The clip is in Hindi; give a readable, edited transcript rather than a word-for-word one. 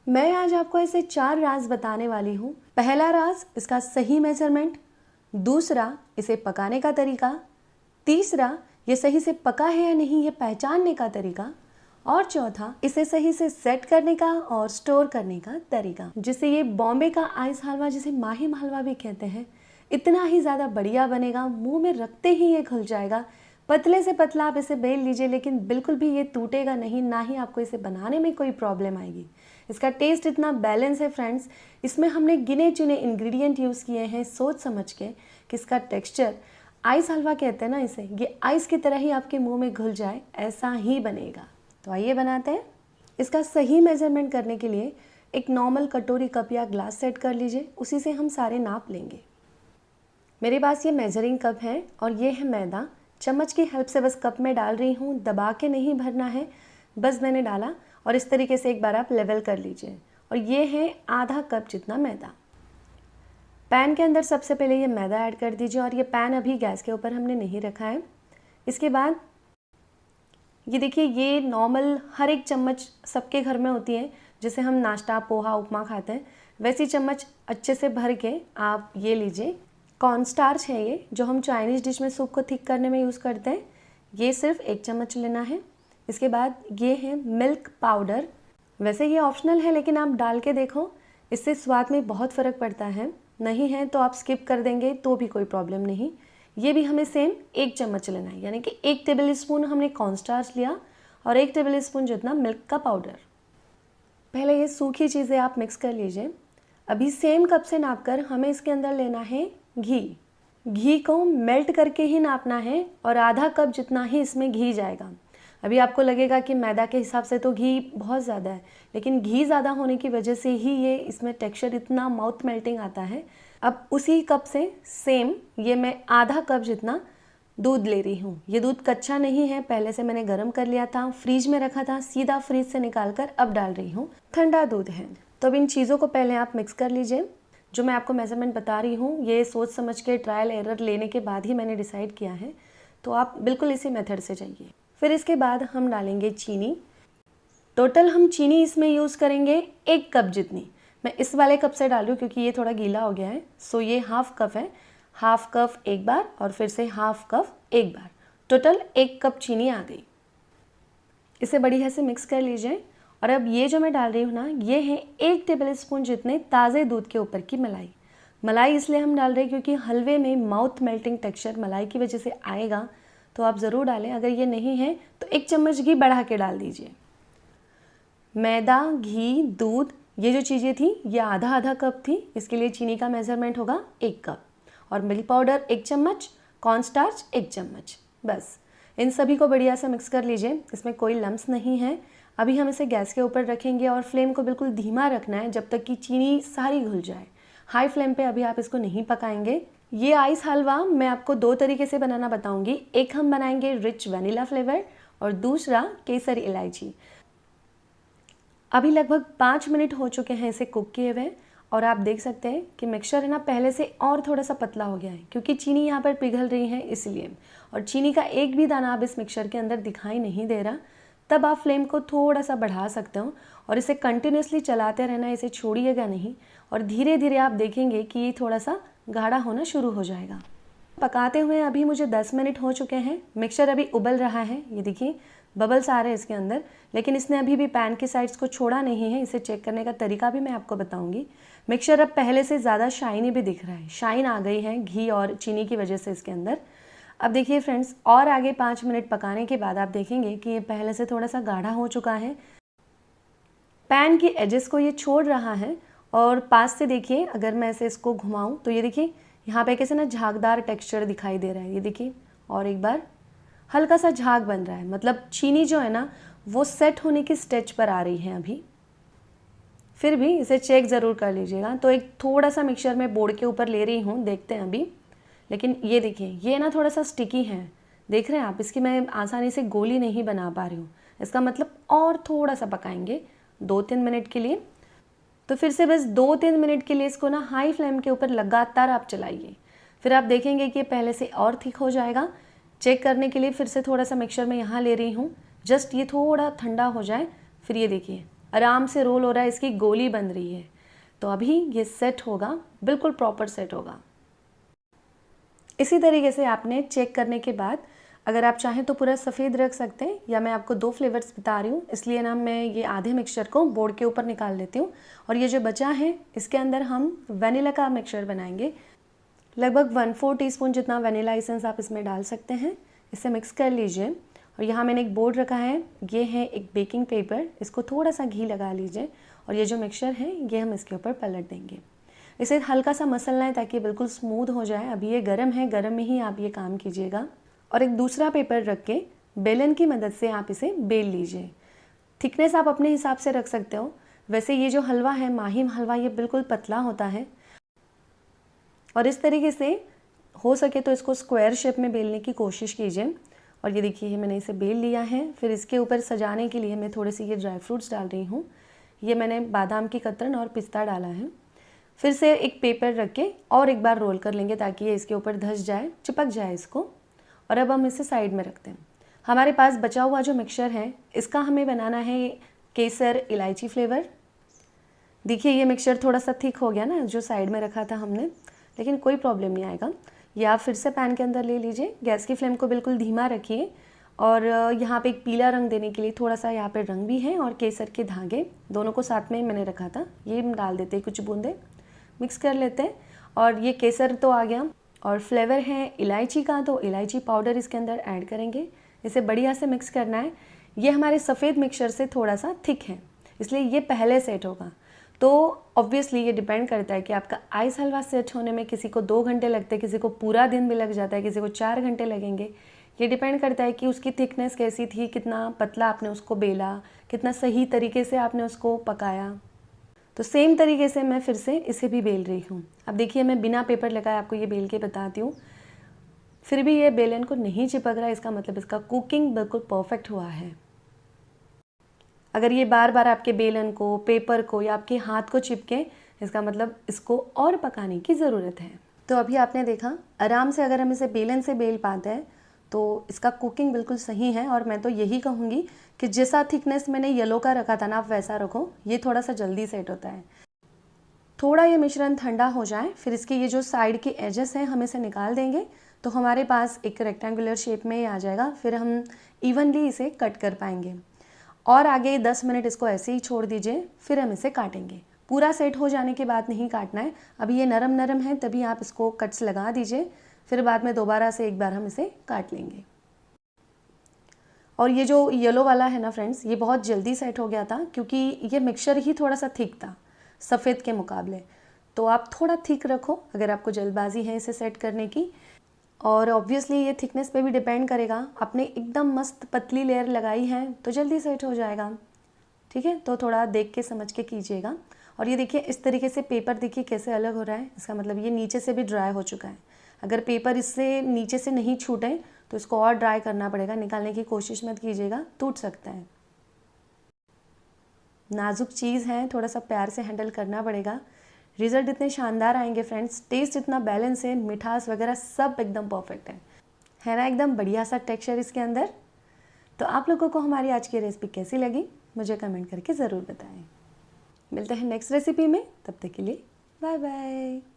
मैं आज आपको ऐसे 4 राज बताने वाली हूँ। पहला राज इसका सही मेजरमेंट, दूसरा इसे पकाने का तरीका, तीसरा ये सही से पका है या नहीं ये पहचानने का तरीका, और चौथा इसे सही से सेट करने का और स्टोर करने का तरीका। जिससे ये बॉम्बे का आइस हलवा, जिसे माहिम हलवा भी कहते हैं, इतना ही ज़्यादा बढ़िया बनेगा, मुंह में रखते ही ये घुल जाएगा। पतले से पतला आप इसे बेल लीजिए, लेकिन बिल्कुल भी ये टूटेगा नहीं, ना ही आपको इसे बनाने में कोई प्रॉब्लम आएगी। इसका टेस्ट इतना बैलेंस है फ्रेंड्स, इसमें हमने गिने चुने इंग्रेडिएंट यूज़ किए हैं सोच समझ के कि इसका टेक्सचर, आइस हलवा कहते हैं ना इसे, ये आइस की तरह ही आपके मुंह में घुल जाए, ऐसा ही बनेगा। तो आइए बनाते हैं। इसका सही मेजरमेंट करने के लिए एक नॉर्मल कटोरी, कप या ग्लास सेट कर लीजिए, उसी से हम सारे नाप लेंगे। मेरे पास ये मेजरिंग कप है और ये है मैदा। चम्मच की हेल्प से बस कप में डाल रही हूँ, दबा के नहीं भरना है, बस मैंने डाला और इस तरीके से एक बार आप लेवल कर लीजिए। और ये है आधा कप जितना मैदा। पैन के अंदर सबसे पहले ये मैदा ऐड कर दीजिए और ये पैन अभी गैस के ऊपर हमने नहीं रखा है। इसके बाद ये देखिए, ये नॉर्मल हर एक चम्मच सबके घर में होती है, जैसे हम नाश्ता, पोहा, उपमा खाते हैं, वैसी चम्मच अच्छे से भर के आप ये लीजिए। कॉर्न स्टार्च है ये, जो हम चाइनीज़ डिश में सूप को थिक करने में यूज़ करते हैं। ये सिर्फ 1 चम्मच लेना है। इसके बाद ये है मिल्क पाउडर। वैसे ये ऑप्शनल है, लेकिन आप डाल के देखो, इससे स्वाद में बहुत फ़र्क पड़ता है। नहीं है तो आप स्किप कर देंगे तो भी कोई प्रॉब्लम नहीं। ये भी हमें सेम 1 चम्मच लेना है, यानी कि 1 टेबल स्पून हमने कॉर्न स्टार्च लिया और 1 टेबल स्पून जितना मिल्क का पाउडर। पहले ये सूखी चीज़ें आप मिक्स कर लीजिए। अभी सेम कप से नापकर हमें इसके अंदर लेना है घी। घी को मेल्ट करके ही नापना है और आधा कप जितना ही इसमें घी जाएगा। अभी आपको लगेगा कि मैदा के हिसाब से तो घी बहुत ज़्यादा है, लेकिन घी ज़्यादा होने की वजह से ही ये इसमें टेक्सचर इतना माउथ मेल्टिंग आता है। अब उसी कप से सेम ये मैं आधा कप जितना दूध ले रही हूँ। ये दूध कच्चा नहीं है, पहले से मैंने गर्म कर लिया था, फ्रीज में रखा था, सीधा फ्रीज से निकाल कर अब डाल रही हूँ। ठंडा दूध है। तो अब इन चीज़ों को पहले आप मिक्स कर लीजिए। जो मैं आपको मेजरमेंट बता रही हूँ ये सोच समझ के ट्रायल एरर लेने के बाद ही मैंने डिसाइड किया है, तो आप बिल्कुल इसी मेथड से जाइए। फिर इसके बाद हम डालेंगे चीनी। टोटल हम चीनी इसमें यूज़ करेंगे 1 कप जितनी। मैं इस वाले कप से डाल रही हूँ क्योंकि ये थोड़ा गीला हो गया है। सो ये हाफ कप है, हाफ कप एक बार और फिर से हाफ कप एक बार, टोटल 1 कप चीनी आ गई। इसे बढ़िया से मिक्स कर लीजिए। और अब ये जो मैं डाल रही हूँ ना, ये है 1 टेबल स्पून जितने ताज़े दूध के ऊपर की मलाई। मलाई इसलिए हम डाल रहे हैं क्योंकि हलवे में माउथ मेल्टिंग टेक्सचर मलाई की वजह से आएगा, तो आप ज़रूर डालें। अगर ये नहीं है तो 1 चम्मच घी बढ़ा के डाल दीजिए। मैदा, घी, दूध, ये जो चीज़ें थी ये आधा आधा कप थी, इसके लिए चीनी का मेजरमेंट होगा 1 कप। और मिल्क पाउडर 1 चम्मच, कॉर्न स्टार्च 1 चम्मच। बस इन सभी को बढ़िया से मिक्स कर लीजिए। इसमें कोई लम्स नहीं है। अभी हम इसे गैस के ऊपर रखेंगे और फ्लेम को बिल्कुल धीमा रखना है जब तक कि चीनी सारी घुल जाए। हाई फ्लेम पे अभी आप इसको नहीं पकाएंगे। ये आइस हलवा मैं आपको 2 तरीके से बनाना बताऊंगी। एक हम बनाएंगे रिच वनीला फ्लेवर और दूसरा केसर इलायची। अभी लगभग 5 मिनट हो चुके हैं इसे कुक किए हुए और आप देख सकते हैं कि मिक्सचर है ना पहले से और थोड़ा सा पतला हो गया है, क्योंकि चीनी यहाँ पर पिघल रही है इसलिए। और चीनी का एक भी दाना अब इस मिक्सचर के अंदर दिखाई नहीं दे रहा। तब आप फ्लेम को थोड़ा सा बढ़ा सकते हो और इसे कंटिन्यूसली चलाते रहना, इसे छोड़िएगा नहीं। और धीरे धीरे आप देखेंगे कि ये थोड़ा सा गाढ़ा होना शुरू हो जाएगा। पकाते हुए अभी मुझे 10 मिनट हो चुके हैं। मिक्सचर अभी उबल रहा है, ये देखिए बबल्स आ रहे हैं इसके अंदर, लेकिन इसने अभी भी पैन की साइड्स को छोड़ा नहीं है। इसे चेक करने का तरीका भी मैं आपको बताऊंगी। मिक्सचर अब पहले से ज़्यादा शाइनी भी दिख रहा है, शाइन आ गई है घी और चीनी की वजह से इसके अंदर। अब देखिए फ्रेंड्स, और आगे 5 मिनट पकाने के बाद आप देखेंगे कि ये पहले से थोड़ा सा गाढ़ा हो चुका है। पैन की एजेस को ये छोड़ रहा है और पास से देखिए, अगर मैं ऐसे इसको घुमाऊं तो ये देखिए यहाँ पे कैसे ना झागदार टेक्सचर दिखाई दे रहा है। ये देखिए, और एक बार हल्का सा झाग बन रहा है, मतलब चीनी जो है ना वो सेट होने की स्टेज पर आ रही है अभी। फिर भी इसे चेक ज़रूर कर लीजिएगा। तो एक थोड़ा सा मिक्सचर मैं बोर्ड के ऊपर ले रही हूँ, देखते हैं अभी। लेकिन ये देखिए, ये ना थोड़ा सा स्टिकी है, देख रहे हैं आप, इसकी मैं आसानी से गोली नहीं बना पा रही हूँ। इसका मतलब और थोड़ा सा पकाएंगे 2-3 मिनट के लिए। तो फिर से बस 2-3 मिनट के लिए इसको ना हाई फ्लेम के ऊपर लगातार आप चलाइए। फिर आप देखेंगे कि ये पहले से और थिक हो जाएगा। चेक करने के लिए फिर से थोड़ा सा मिक्सचर मैं यहाँ ले रही हूँ, जस्ट ये थोड़ा ठंडा हो जाए। फिर ये देखिए आराम से रोल हो रहा है, इसकी गोली बन रही है। तो अभी ये सेट होगा, बिल्कुल प्रॉपर सेट होगा। इसी तरीके से आपने चेक करने के बाद अगर आप चाहें तो पूरा सफ़ेद रख सकते हैं, या मैं आपको 2 फ्लेवर्स बता रही हूँ, इसलिए ना मैं ये आधे मिक्सचर को बोर्ड के ऊपर निकाल लेती हूँ। और ये जो बचा है इसके अंदर हम वनीला का मिक्सचर बनाएंगे। लगभग 1/4 टीस्पून जितना वनीला एसेंस आप इसमें डाल सकते हैं। इसे मिक्स कर लीजिए। और यहाँ मैंने एक बोर्ड रखा है, ये है एक बेकिंग पेपर, इसको थोड़ा सा घी लगा लीजिए और ये जो मिक्सचर है ये हम इसके ऊपर पलट देंगे। इसे हल्का सा मसलना है ताकि बिल्कुल स्मूथ हो जाए। अभी ये गर्म है, गर्म में ही आप ये काम कीजिएगा। और एक दूसरा पेपर रख के बेलन की मदद से आप इसे बेल लीजिए। थिकनेस आप अपने हिसाब से रख सकते हो। वैसे ये जो हलवा है, माहिम हलवा, ये बिल्कुल पतला होता है। और इस तरीके से हो सके तो इसको स्क्वायर शेप में बेलने की कोशिश कीजिए। और ये देखिए मैंने इसे बेल लिया है। फिर इसके ऊपर सजाने के लिए मैं थोड़े से ये ड्राई फ्रूट्स डाल रही हूँ। ये मैंने बादाम की कतरन और पिस्ता डाला है। फिर से एक पेपर रख के और एक बार रोल कर लेंगे ताकि ये इसके ऊपर धंस जाए, चिपक जाए इसको। और अब हम इसे साइड में रखते हैं। हमारे पास बचा हुआ जो मिक्सचर है इसका हमें बनाना है केसर इलायची फ्लेवर। देखिए ये मिक्सचर थोड़ा सा थिक हो गया ना जो साइड में रखा था हमने, लेकिन कोई प्रॉब्लम नहीं आएगा। ये आप फिर से पैन के अंदर ले लीजिए। गैस की फ्लेम को बिल्कुल धीमा रखिए। और यहाँ पे एक पीला रंग देने के लिए थोड़ा सा यहाँ पे रंग भी है और केसर के धागे दोनों को साथ में मैंने रखा था, ये डाल देते हैं कुछ बूंदे, मिक्स कर लेते हैं। और ये केसर तो आ गया और फ्लेवर है इलायची का, तो इलायची पाउडर इसके अंदर ऐड करेंगे। इसे बढ़िया से मिक्स करना है। ये हमारे सफ़ेद मिक्सचर से थोड़ा सा थिक है, इसलिए ये पहले सेट होगा। तो ऑब्वियसली ये डिपेंड करता है कि आपका आइस हलवा सेट होने में किसी को 2 घंटे लगते हैं, किसी को पूरा दिन भी लग जाता है, किसी को 4 घंटे लगेंगे। ये डिपेंड करता है कि उसकी थिकनेस कैसी थी, कितना पतला आपने उसको बेला, कितना सही तरीके से आपने उसको पकाया। तो सेम तरीके से मैं फिर से इसे भी बेल रही हूँ। अब देखिए मैं बिना पेपर लगाए आपको ये बेल के बताती हूँ। फिर भी ये बेलन को नहीं चिपक रहा है, इसका मतलब इसका कुकिंग बिल्कुल परफेक्ट हुआ है। अगर ये बार बार आपके बेलन को, पेपर को या आपके हाथ को चिपके, इसका मतलब इसको और पकाने की ज़रूरत है। तो अभी आपने देखा, आराम से अगर हम इसे बेलन से बेल पाते हैं तो इसका कुकिंग बिल्कुल सही है। और मैं तो यही कहूँगी कि जैसा थिकनेस मैंने येलो का रखा था ना, आप वैसा रखो, ये थोड़ा सा जल्दी सेट होता है। थोड़ा ये मिश्रण ठंडा हो जाए, फिर इसके ये जो साइड के एजेस हैं हम इसे निकाल देंगे, तो हमारे पास एक रेक्टेंगुलर शेप में आ जाएगा। फिर हम इवनली इसे कट कर पाएंगे। और आगे 10 मिनट इसको ऐसे ही छोड़ दीजिए, फिर हम इसे काटेंगे। पूरा सेट हो जाने के बाद नहीं काटना है। अभी ये नरम नरम है, तभी आप इसको कट्स लगा दीजिए, फिर बाद में दोबारा से एक बार हम इसे काट लेंगे। और ये जो येलो वाला है ना फ्रेंड्स, ये बहुत जल्दी सेट हो गया था क्योंकि ये मिक्सचर ही थोड़ा सा थिक था सफ़ेद के मुकाबले। तो आप थोड़ा थिक रखो अगर आपको जल्दबाजी है इसे सेट करने की। और ऑब्वियसली ये थिकनेस पे भी डिपेंड करेगा। आपने एकदम मस्त पतली लेयर लगाई है तो जल्दी सेट हो जाएगा, ठीक है। तो थोड़ा देख के समझ के कीजिएगा। और ये देखिए इस तरीके से पेपर देखिए कैसे अलग हो रहा है, इसका मतलब ये नीचे से भी ड्राई हो चुका है। अगर पेपर इससे नीचे से नहीं छूटे तो इसको और ड्राई करना पड़ेगा। निकालने की कोशिश मत कीजिएगा, टूट सकता है। नाजुक चीज़ है, थोड़ा सा प्यार से हैंडल करना पड़ेगा। रिज़ल्ट इतने शानदार आएंगे फ्रेंड्स, टेस्ट इतना बैलेंस है, मिठास वगैरह सब एकदम परफेक्ट है ना, एकदम बढ़िया सा टेक्सचर इसके अंदर। तो आप लोगों को हमारी आज की रेसिपी कैसी लगी मुझे कमेंट करके ज़रूर बताएं। मिलते हैं नेक्स्ट रेसिपी में, तब तक के लिए बाय बाय।